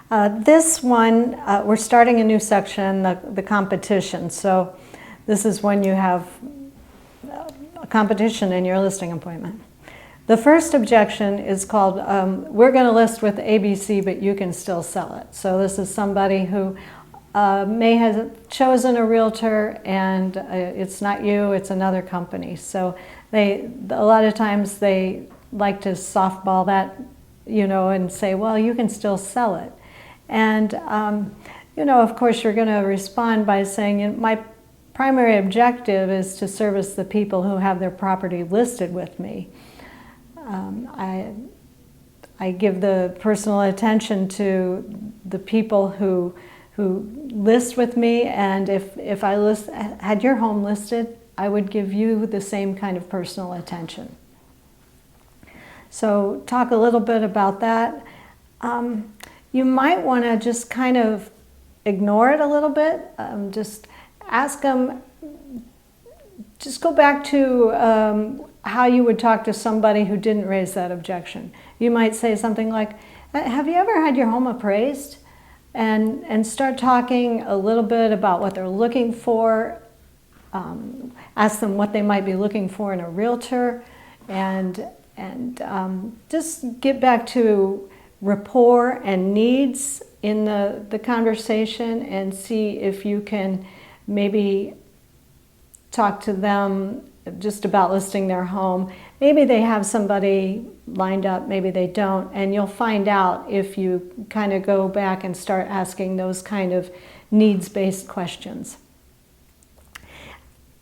This one, we're starting a new section, the competition. So this is when you have a competition in your listing appointment. The first objection is called, we're going to list with ABC, but you can still sell it. So this is somebody who may have chosen a realtor and it's not you, it's another company. So a lot of times they like to softball that, and say, well, you can still sell it. And, of course, you're going to respond by saying, my primary objective is to service the people who have their property listed with me. I give the personal attention to the people who list with me, and if I had your home listed, I would give you the same kind of personal attention. So talk a little bit about that. You might want to just kind of ignore it a little bit. Just ask them, just go back to how you would talk to somebody who didn't raise that objection. You might say something like, have you ever had your home appraised? And start talking a little bit about what they're looking for. Ask them what they might be looking for in a realtor, and just get back to rapport and needs in the conversation, and see if you can maybe talk to them just about listing their home. Maybe they have somebody lined up, maybe they don't, and you'll find out if you kind of go back and start asking those kind of needs-based questions.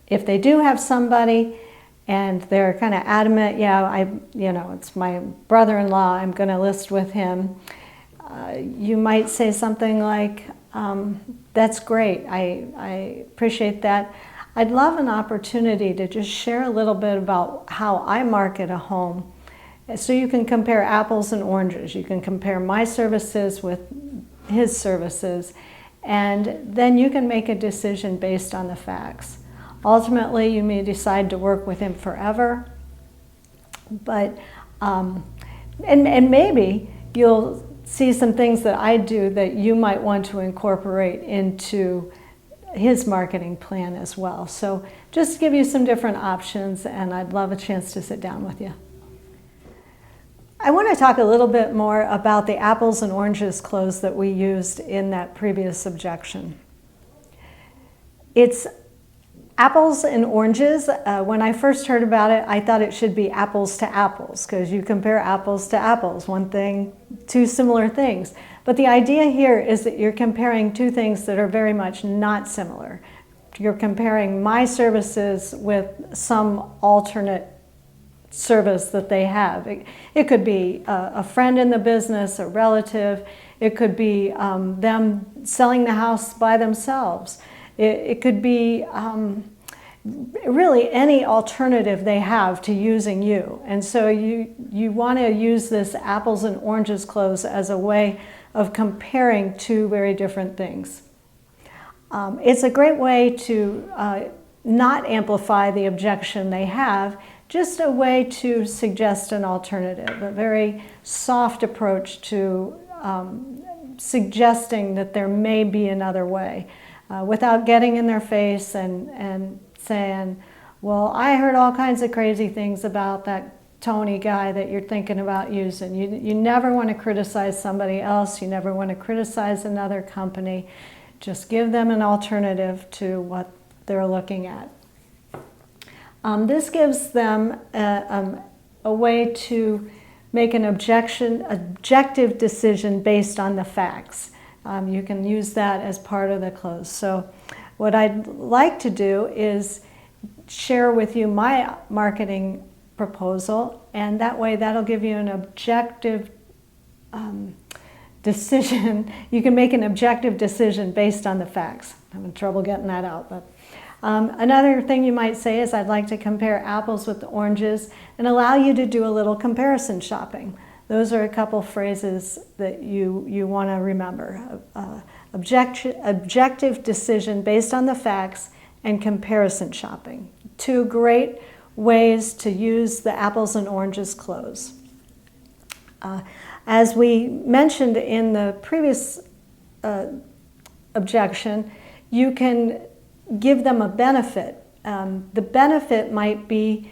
If they do have somebody and they're kind of adamant, it's my brother-in-law, I'm going to list with him, you might say something like, that's great, I appreciate that. I'd love an opportunity to just share a little bit about how I market a home, so you can compare apples and oranges. You can compare my services with his services, and then you can make a decision based on the facts. Ultimately, you may decide to work with him forever, but and maybe you'll see some things that I do that you might want to incorporate into his marketing plan as well. So just to give you some different options, and I'd love a chance to sit down with you. I want to talk a little bit more about the apples and oranges clause that we used in that previous objection. It's apples and oranges. When I first heard about it, I thought it should be apples to apples, because you compare apples to apples, one thing, two similar things. But the idea here is that you're comparing two things that are very much not similar. You're comparing my services with some alternate service that they have. It could be a friend in the business, a relative. It could be them selling the house by themselves. It could be really any alternative they have to using you. And so you want to use this apples and oranges clause as a way of comparing two very different things. It's a great way to not amplify the objection they have, just a way to suggest an alternative, a very soft approach to suggesting that there may be another way, without getting in their face and saying, well, I heard all kinds of crazy things about that Tony guy that you're thinking about using. You never want to criticize somebody else. You never want to criticize another company. Just give them an alternative to what they're looking at. This gives them a way to make an objective decision based on the facts. You can use that as part of the clause. So what I'd like to do is share with you my marketing proposal, and that way that'll give you an objective decision. You can make an objective decision based on the facts. I'm having trouble getting that out, but another thing you might say is, I'd like to compare apples with the oranges and allow you to do a little comparison shopping. Those are a couple phrases that you want to remember. Objective decision based on the facts and comparison shopping. Two great ways to use the apples and oranges clause. As we mentioned in the previous objection, you can give them a benefit. The benefit might be,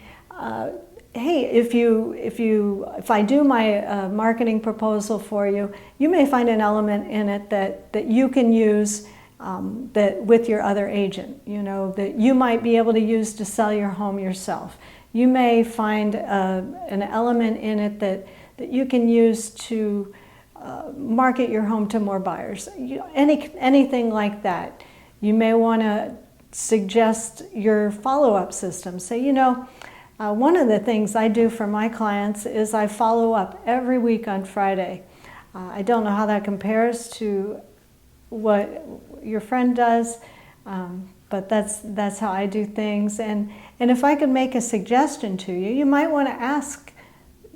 hey, if I do my marketing proposal for you, you may find an element in it that you can use that with your other agent, you know, that you might be able to use to sell your home yourself. You may find an element in it that you can use to market your home to more buyers. Anything like that. You may want to suggest your follow-up system. Say, you know, one of the things I do for my clients is I follow up every week on Friday. I don't know how that compares to what your friend does, but that's how I do things. And if I could make a suggestion to you, you might want to ask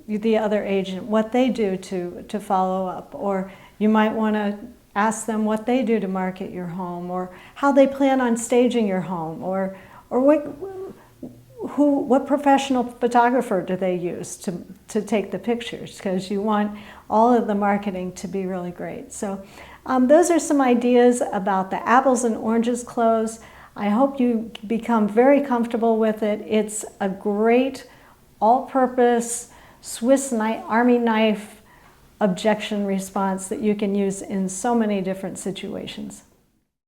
the other agent what they do to follow up, or you might want to ask them what they do to market your home, or how they plan on staging your home, or what professional photographer do they use to take the pictures, because you want all of the marketing to be really great. So those are some ideas about the apples and oranges close. I hope you become very comfortable with it. It's a great all-purpose Swiss Army knife objection response that you can use in so many different situations.